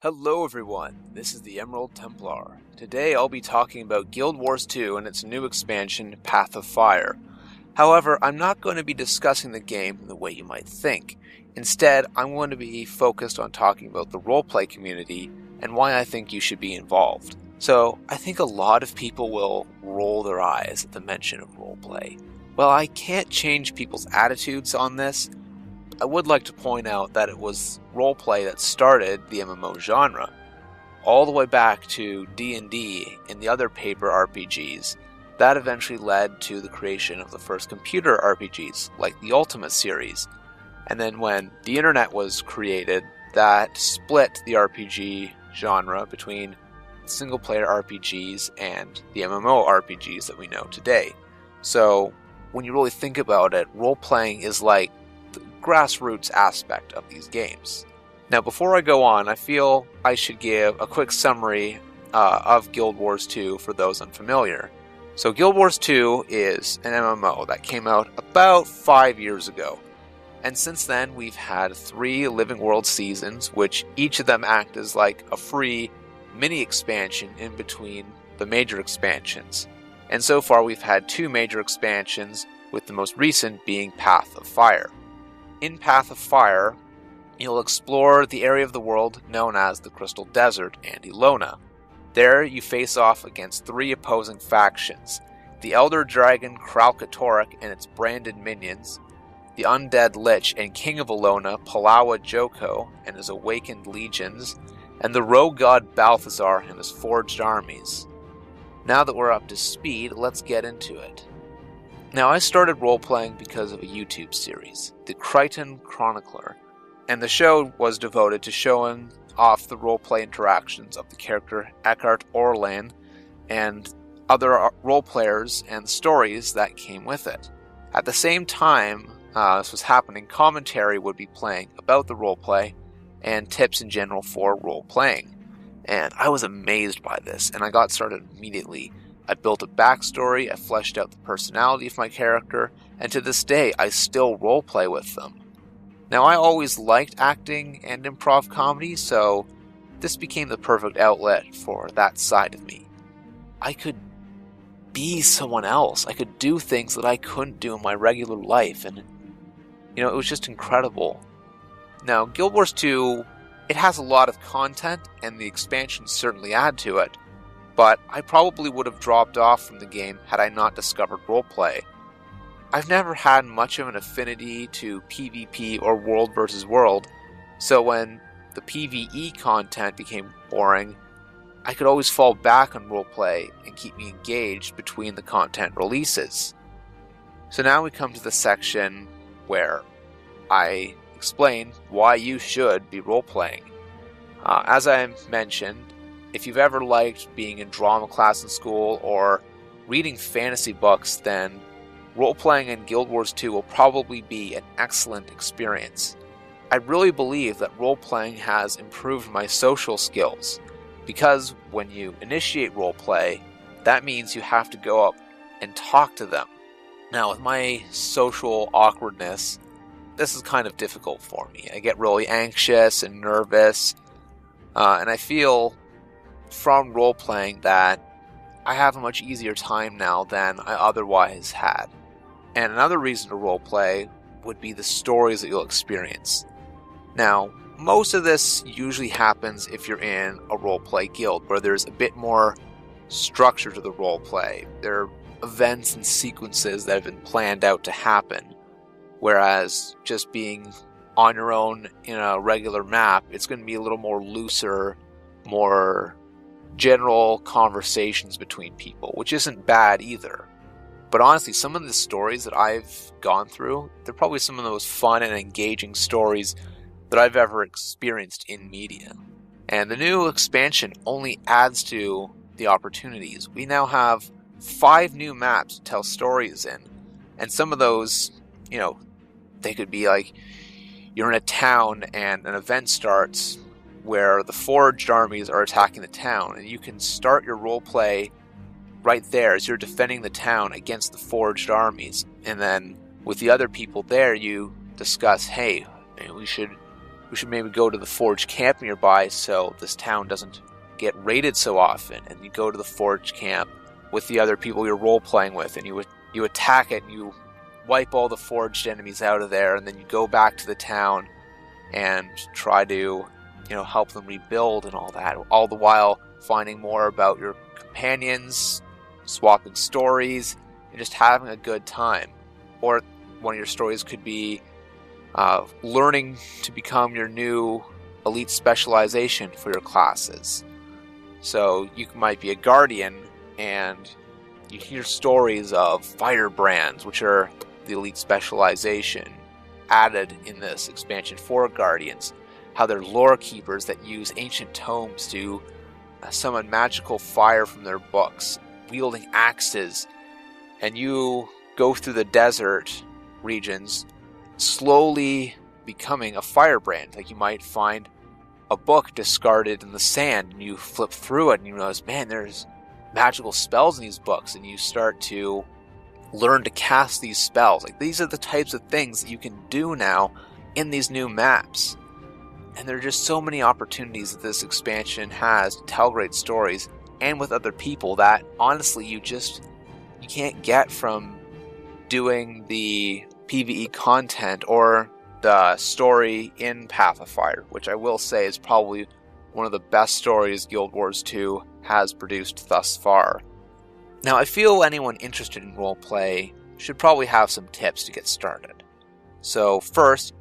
Hello everyone, this is the Emerald Templar. Today I'll be talking about Guild Wars 2 and its new expansion, Path of Fire. However, I'm not going to be discussing the game the way you might think. Instead, I'm going to be focused on talking about the roleplay community and why I think you should be involved. So, I think a lot of people will roll their eyes at the mention of roleplay. Well, I can't change people's attitudes on this. I would like to point out that it was roleplay that started the MMO genre, all the way back to D&D and the other paper RPGs. That eventually led to the creation of the first computer RPGs, like the Ultima series. And then when the internet was created, that split the RPG genre between single-player RPGs and the MMO RPGs that we know today. So, when you really think about it, role-playing is like the grassroots aspect of these games. Now, before I go on, I feel I should give a quick summary of Guild Wars 2 for those unfamiliar. So Guild Wars 2 is an MMO that came out about 5 years ago. And since then, we've had 3 Living World seasons, which each of them act as like a free mini expansion in between the major expansions. And so far, we've had 2 major expansions, with the most recent being Path of Fire. In Path of Fire, you'll explore the area of the world known as the Crystal Desert and Ilona. There, you face off against 3 opposing factions: the Elder Dragon Kralkatorrik and its branded minions, the Undead Lich and King of Ilona Palawa Joko and his awakened legions, and the Rogue God Balthazar and his forged armies. Now that we're up to speed, let's get into it. Now, I started role-playing because of a YouTube series, The Crichton Chronicler, and the show was devoted to showing off the roleplay interactions of the character Eckhart Orlan and other role-players and the stories that came with it. At the same time this was happening, commentary would be playing about the roleplay and tips in general for role-playing. And I was amazed by this, and I got started immediately. I built a backstory, I fleshed out the personality of my character, and to this day I still roleplay with them. Now, I always liked acting and improv comedy, so this became the perfect outlet for that side of me. I could be someone else. I could do things that I couldn't do in my regular life, and it was just incredible. Now, Guild Wars 2, it has a lot of content, and the expansions certainly add to it, but I probably would have dropped off from the game had I not discovered roleplay. I've never had much of an affinity to PvP or world versus world, so when the PvE content became boring, I could always fall back on roleplay and keep me engaged between the content releases. So now we come to the section where I explain why you should be roleplaying. As I mentioned, if you've ever liked being in drama class in school or reading fantasy books, then roleplaying in Guild Wars 2 will probably be an excellent experience. I really believe that roleplaying has improved my social skills, because when you initiate roleplay, that means you have to go up and talk to them. Now, with my social awkwardness, this is kind of difficult for me. I get really anxious and nervous, and I feel from role-playing that I have a much easier time now than I otherwise had. And another reason to role-play would be the stories that you'll experience. Now, most of this usually happens if you're in a role-play guild, where there's a bit more structure to the role-play. There are events and sequences that have been planned out to happen, whereas just being on your own in a regular map, it's going to be a little more looser, more general conversations between people, which isn't bad either. But honestly, some of the stories that I've gone through, they're probably some of the most fun and engaging stories that I've ever experienced in media. And the new expansion only adds to the opportunities. We now have 5 new maps to tell stories in. And some of those, they could be like, you're in a town and an event starts where the forged armies are attacking the town, and you can start your roleplay right there as you're defending the town against the forged armies. And then with the other people there, you discuss, hey, we should we should maybe go to the Forge camp nearby so this town doesn't get raided so often. And you go to the Forge camp with the other people you're role-playing with, and you attack it, and you wipe all the forged enemies out of there, and then you go back to the town and try to, help them rebuild and all that, all the while finding more about your companions, swapping stories, and just having a good time. Or one of your stories could be learning to become your new elite specialization for your classes. So you might be a guardian, and you hear stories of firebrands, which are the elite specialization added in this expansion for guardians. How they're lore keepers that use ancient tomes to summon magical fire from their books, wielding axes, and you go through the desert regions slowly becoming a firebrand. Like, you might find a book discarded in the sand, and you flip through it and you realize, man, there's magical spells in these books, and you start to learn to cast these spells. Like, these are the types of things that you can do now in these new maps. And there are just so many opportunities that this expansion has to tell great stories, and with other people, that honestly you can't get from doing the PvE content or the story in Path of Fire, which I will say is probably one of the best stories Guild Wars 2 has produced thus far. Now, I feel anyone interested in roleplay should probably have some tips to get started. So first,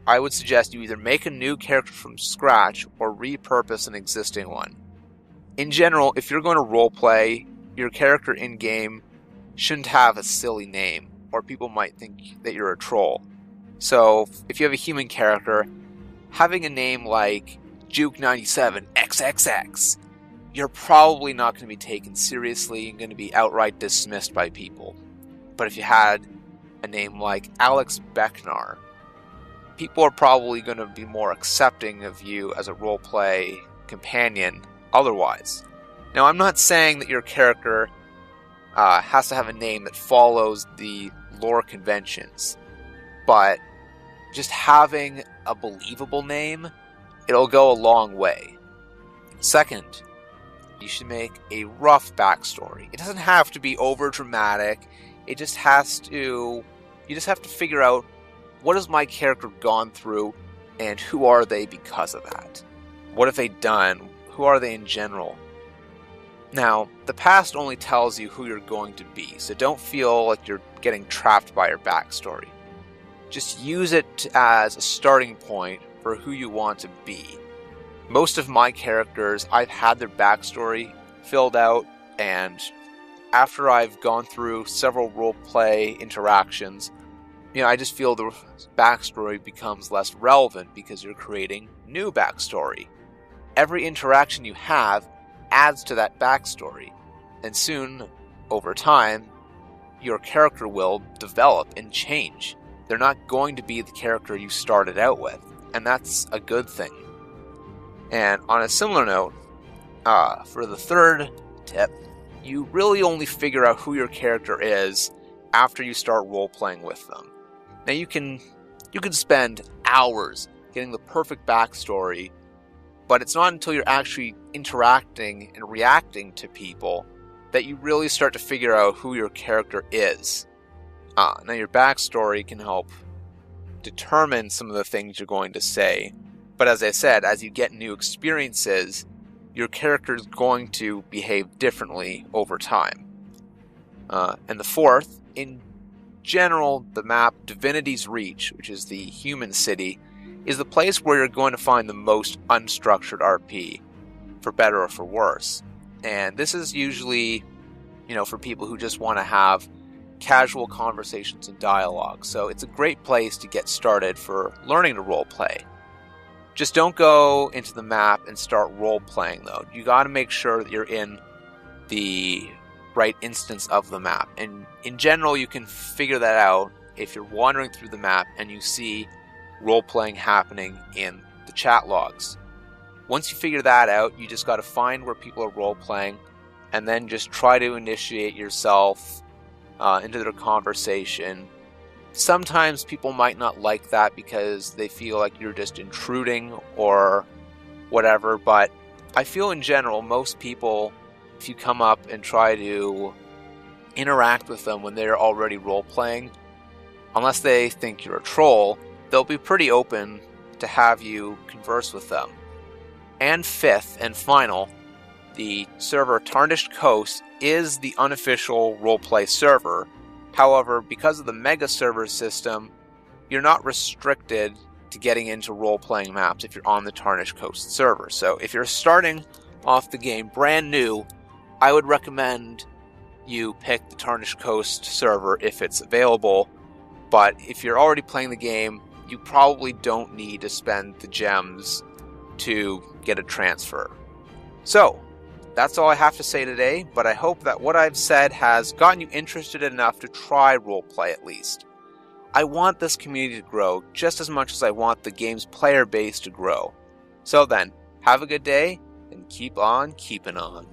I would suggest you either make a new character from scratch or repurpose an existing one. In general, if you're going to roleplay, your character in-game shouldn't have a silly name, or people might think that you're a troll. So, if you have a human character, having a name like Juke97 XXX, you're probably not going to be taken seriously and going to be outright dismissed by people. But if you had a name like Alex Becknar, people are probably going to be more accepting of you as a roleplay companion otherwise. Now, I'm not saying that your character has to have a name that follows the lore conventions, but just having a believable name, it'll go a long way. Second, you should make a rough backstory. It doesn't have to be over dramatic. You just have to figure out, what has my character gone through, and who are they because of that? What have they done? Who are they in general? Now, the past only tells you who you're going to be, so don't feel like you're getting trapped by your backstory. Just use it as a starting point for who you want to be. Most of my characters, I've had their backstory filled out, and after I've gone through several roleplay interactions, I just feel the backstory becomes less relevant because you're creating new backstory. Every interaction you have adds to that backstory, and soon, over time, your character will develop and change. They're not going to be the character you started out with, and that's a good thing. And on a similar note, for the third tip, you really only figure out who your character is after you start role-playing with them. Now, you can spend hours getting the perfect backstory, but it's not until you're actually interacting and reacting to people that you really start to figure out who your character is. Now, your backstory can help determine some of the things you're going to say, but as I said, as you get new experiences, your character is going to behave differently over time. And the fourth, in general, the map Divinitys Reach, which is the human city, is the place where you're going to find the most unstructured RP, for better or for worse. And this is usually, for people who just want to have casual conversations and dialogue. So it's a great place to get started for learning to roleplay. Just don't go into the map and start role-playing, though. You got to make sure that you're in the right instance of the map. And in general, you can figure that out if you're wandering through the map and you see role-playing happening in the chat logs. Once you figure that out, you just got to find where people are role-playing and then just try to initiate yourself into their conversation Sometimes people might not like that because they feel like you're just intruding or whatever, but I feel in general, most people, if you come up and try to interact with them when they're already role-playing, unless they think you're a troll, they'll be pretty open to have you converse with them. And fifth and final, the server Tarnished Coast is the unofficial roleplay server. However, because of the mega server system, you're not restricted to getting into role-playing maps if you're on the Tarnished Coast server. So if you're starting off the game brand new, I would recommend you pick the Tarnished Coast server if it's available. But if you're already playing the game, you probably don't need to spend the gems to get a transfer. So, that's all I have to say today, but I hope that what I've said has gotten you interested enough to try roleplay at least. I want this community to grow just as much as I want the game's player base to grow. So then, have a good day, and keep on keeping on.